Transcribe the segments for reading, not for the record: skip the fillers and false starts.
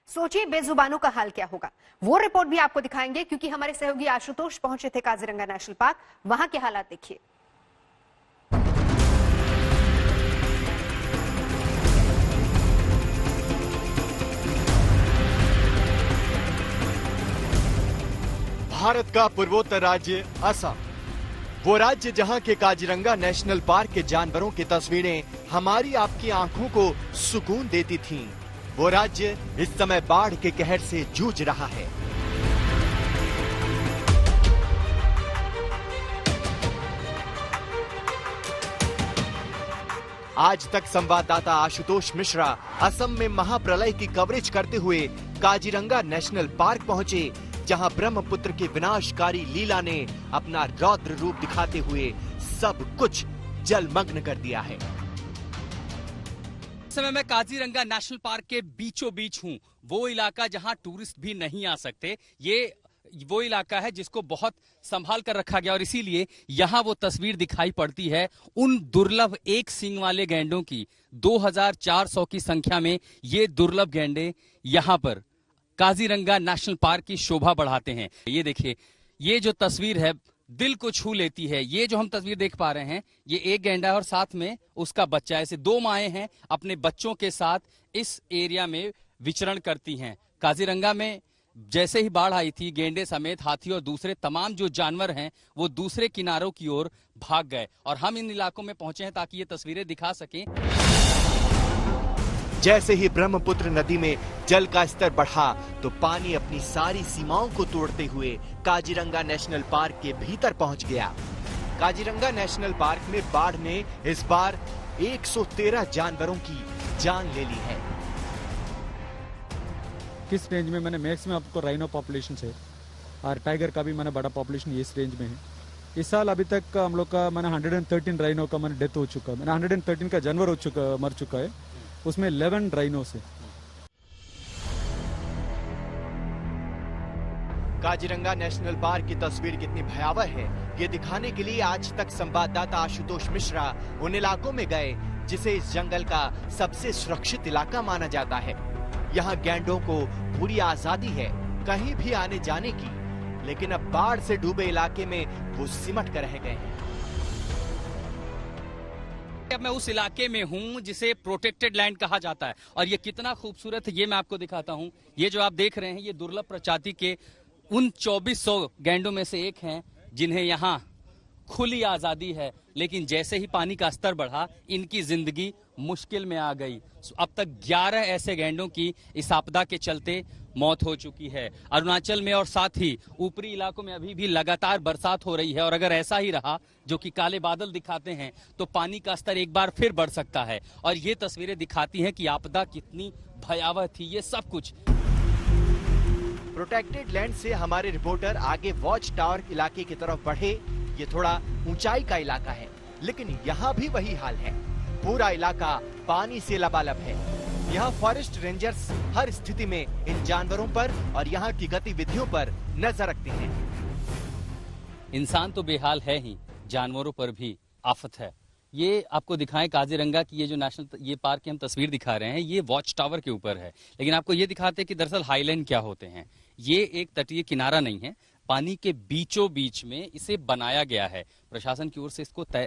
सोचिए बेजुबानों का हाल क्या होगा। वो रिपोर्ट भी आपको दिखाएंगे क्योंकि हमारे सहयोगी आशुतोष पहुंचे थे काजीरंगा नेशनल पार्क। वहां के हालात देखिए। भारत का पूर्वोत्तर राज्य असम, वो राज्य जहां के काजीरंगा नेशनल पार्क के जानवरों की तस्वीरें हमारी आपकी आंखों को सुकून देती थीं। वो राज्य इस समय बाढ़ के कहर से जूझ रहा है। आज तक संवाददाता आशुतोष मिश्रा असम में महाप्रलय की कवरेज करते हुए काजीरंगा नेशनल पार्क पहुंचे, जहां ब्रह्मपुत्र की विनाशकारी लीला ने अपना रौद्र रूप दिखाते हुए सब कुछ जलमग्न कर दिया है। इस समय मैं काजीरंगा नेशनल पार्क के बीचों बीच हूं, वो इलाका जहां टूरिस्ट भी नहीं आ सकते। ये वो इलाका है जिसको बहुत संभाल कर रखा गया और इसीलिए यहां वो तस्वीर दिखाई पड़ती है उन दुर्लभ एक सींग वाले गैंडों की। 2400 की संख्या में ये दुर्लभ गैंडे यहां पर काजीरंगा नेशनल पार्क की शोभा बढ़ाते हैं। ये देखिए, ये जो तस्वीर है दिल को छू लेती है। ये जो हम तस्वीर देख पा रहे हैं, ये एक गैंडा है और साथ में उसका बच्चा। ऐसे दो माएं हैं अपने बच्चों के साथ इस एरिया में विचरण करती हैं। काजीरंगा में जैसे ही बाढ़ आई थी, गेंडे समेत हाथी और दूसरे तमाम जो जानवर हैं वो दूसरे किनारों की ओर भाग गए और हम इन इलाकों में पहुंचे हैं ताकि ये तस्वीरें दिखा सकें। जैसे ही ब्रह्मपुत्र नदी में जल का स्तर बढ़ा तो पानी अपनी सारी सीमाओं को तोड़ते हुए काजीरंगा नेशनल पार्क के भीतर पहुंच गया। काजीरंगा नेशनल पार्क में बाढ़ ने इस बार 113 जानवरों की जान ले ली है। किस रेंज में मैंने मैक्सिमम आपको राइनो पॉपुलेशन से और टाइगर का भी मैंने बड़ा पॉपुलेशन इस रेंज में है। इस साल अभी तक हम लोग का मैंने 113 राइनो का मैंने डेथ हो चुका है। मैंने 113 का जानवर मर चुका है, उसमें 11 राइनो से। काजीरंगा नेशनल पार्क की तस्वीर कितनी भयावह है, ये दिखाने के लिए आज तक संवाददाता आशुतोष मिश्रा उन इलाकों में गए जिसे इस जंगल का सबसे सुरक्षित इलाका माना जाता है। यहाँ गैंडों को पूरी आजादी है कहीं भी आने जाने की, लेकिन अब बाढ़ से डूबे इलाके में वो सिमट कर रह गए हैं। अब मैं उस इलाके में हूं जिसे प्रोटेक्टेड लैंड कहा जाता है और ये कितना खूबसूरत है ये मैं आपको दिखाता हूं। ये जो आप देख रहे हैं ये दुर्लभ प्रजाति के उन 2400 गैंडों में से एक हैं जिन्हें यहाँ खुली आजादी है, लेकिन जैसे ही पानी का स्तर बढ़ा इनकी जिंदगी मुश्किल में आ गई। अब तक 11 ऐसे गैंडों की इस आपदा के चलते मौत हो चुकी है। अरुणाचल में और साथ ही ऊपरी इलाकों में अभी भी लगातार बरसात हो रही है और अगर ऐसा ही रहा जो कि काले बादल दिखाते हैं तो पानी का स्तर एक बार फिर बढ़ सकता है और ये तस्वीरें दिखाती हैं कि आपदा कितनी भयावह थी। ये सब कुछ प्रोटेक्टेड लैंड से हमारे रिपोर्टर आगे वॉच टावर इलाके की तरफ बढ़े। ये थोड़ा ऊंचाई का इलाका है, लेकिन यहाँ भी वही हाल है। पूरा इलाका पानी से लबालब है। यहाँ फॉरेस्ट रेंजर्स हर स्थिति में इन जानवरों पर और यहाँ की गतिविधियों पर नजर रखते हैं। इंसान तो बेहाल है ही, जानवरों पर भी आफत है। ये आपको दिखाएं काजीरंगा की ये जो ये पार्क की हम तस्वीर दिखा रहे हैं, ये वॉच टावर के ऊपर है, लेकिन आपको ये दिखाते हैं कि दरअसल हाईलैंड क्या होते हैं। ये एक तटीय किनारा नहीं है, पानी के बीचों बीच में इसे बनाया गया है। प्रशासन की ओर से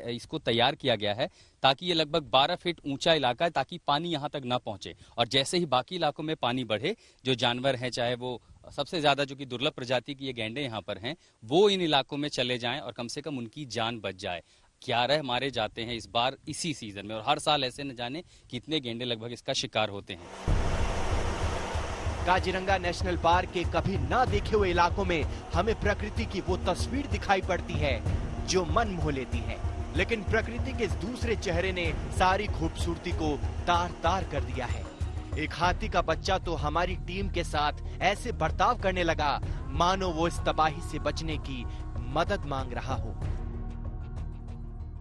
इसको तैयार किया गया है ताकि ये लगभग 12 फीट ऊंचा इलाका है ताकि पानी यहाँ तक ना पहुंचे और जैसे ही बाकी इलाकों में पानी बढ़े जो जानवर हैं, चाहे वो सबसे ज्यादा जो कि दुर्लभ प्रजाति की ये गैंडे यहाँ पर हैं, वो इन इलाकों में चले जाएं और कम से कम उनकी जान बच जाए। 11 मारे जाते हैं इस बार इसी सीजन में और हर साल ऐसे न जाने कितने गैंडे लगभग इसका शिकार होते हैं। काजीरंगा नेशनल पार्क के कभी ना देखे हुए इलाकों में हमें प्रकृति की वो तस्वीर दिखाई पड़ती है जो मन मोह लेती है, लेकिन प्रकृति के इस दूसरे चेहरे ने सारी खूबसूरती को तार तार कर दिया है। एक हाथी का बच्चा तो हमारी टीम के साथ ऐसे बर्ताव करने लगा मानो वो इस तबाही से बचने की मदद मांग रहा हो।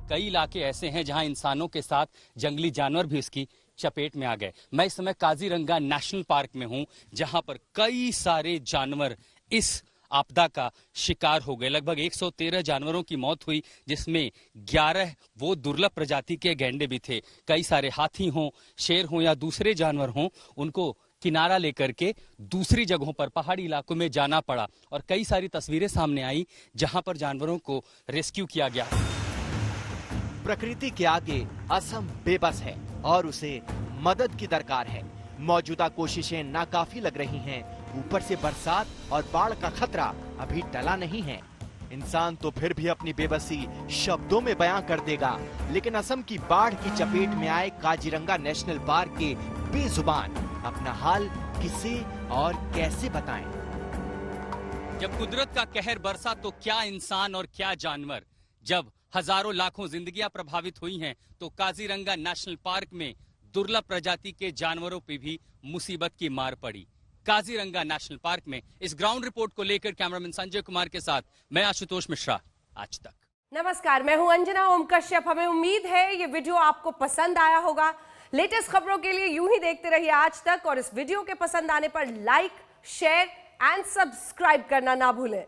कई इलाके ऐसे हैं जहां इंसानों के साथ जंगली जानवर भी इसकी चपेट में आ गए। मैं इस समय काजीरंगा नेशनल पार्क में हूं जहां पर कई सारे जानवर इस आपदा का शिकार हो गए। लगभग 113 जानवरों की मौत हुई जिसमें 11 वो दुर्लभ प्रजाति के गैंडे भी थे। कई सारे हाथी हों, शेर हों या दूसरे जानवर हों, उनको किनारा लेकर के दूसरी जगहों पर पहाड़ी इलाकों में जाना पड़ा और कई सारी तस्वीरें सामने आई जहां पर जानवरों को रेस्क्यू किया गया। प्रकृति के आगे असम बेबस है और उसे मदद की दरकार है। मौजूदा कोशिशें नाकाफी लग रही हैं। ऊपर से बरसात और बाढ़ का खतरा अभी टला नहीं है। इंसान तो फिर भी अपनी बेबसी शब्दों में बयां कर देगा, लेकिन असम की बाढ़ की चपेट में आए काजीरंगा नेशनल पार्क के बेजुबान अपना हाल किसे और कैसे बताएं? जब कुदरत का कहर बरसा तो क्या इंसान और क्या जानवर। जब हजारों लाखों जिंदगियां प्रभावित हुई हैं तो काजीरंगा नेशनल पार्क में दुर्लभ प्रजाति के जानवरों पे भी मुसीबत की मार पड़ी। काजीरंगा नेशनल पार्क में इस ग्राउंड रिपोर्ट को लेकर कैमरामैन संजय कुमार के साथ मैं आशुतोष मिश्रा, आज तक। नमस्कार, मैं हूं अंजना ओम कश्यप। हमें उम्मीद है ये वीडियो आपको पसंद आया होगा। लेटेस्ट खबरों के लिए यूं ही देखते रहिए आज तक और इस वीडियो के पसंद आने पर लाइक, शेयर एंड सब्सक्राइब करना ना भूलें।